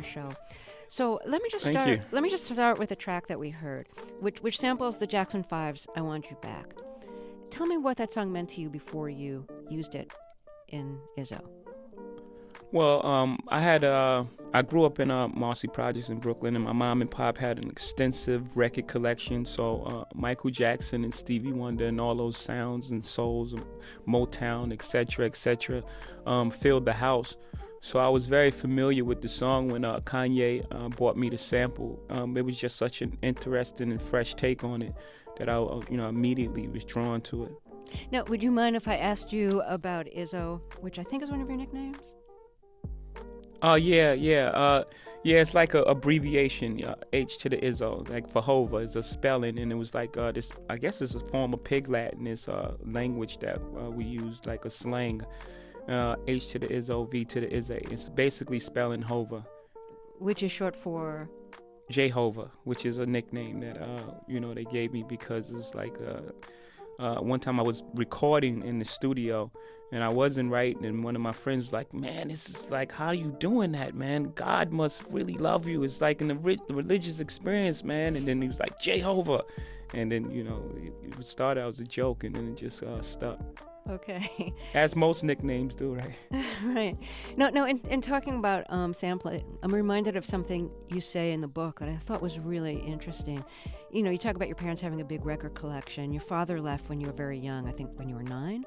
show. So let me just Thank start. you. Let me just start with the track that we heard, which samples the Jackson Five's "I Want You Back." Tell me what that song meant to you before you used it in Izzo. Well, I grew up in Marcy Projects in Brooklyn, and my mom and pop had an extensive record collection. So Michael Jackson and Stevie Wonder and all those sounds and souls, of Motown, etc., filled the house. So I was very familiar with the song when Kanye brought me the sample. It was just such an interesting and fresh take on it that I immediately was drawn to it. Now, would you mind if I asked you about Izzo, which I think is one of your nicknames? Yeah. It's like a abbreviation, H to the Izzo, like for Hova is a spelling, and it was like this. I guess it's a form of Pig Latin, this language that we use, like a slang. H to the Izzo, V to the Izzy. It's basically spelling Hova. Which is short for? Jehovah, which is a nickname that they gave me because it's like one time I was recording in the studio and I wasn't writing, and one of my friends was like, "Man, this is like, how are you doing that, man? God must really love you. It's like an religious experience, man." And then he was like, "Jehovah," and then it started out as a joke, and then it just stuck. Okay. As most nicknames do, right? Right. No. In talking about sampling, I'm reminded of something you say in the book that I thought was really interesting. You talk about your parents having a big record collection. Your father left when you were very young, I think when you were 9.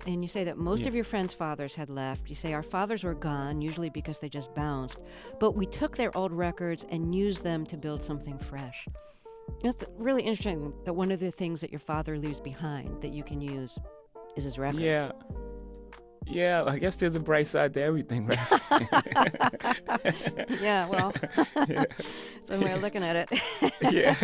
And you say that most of your friends' fathers had left. You say our fathers were gone, usually because they just bounced. But we took their old records and used them to build something fresh. It's really interesting that one of the things that your father leaves behind that you can use is his records. Yeah, I guess there's a bright side to everything, right? Yeah, well, that's one way of looking at it. Yeah.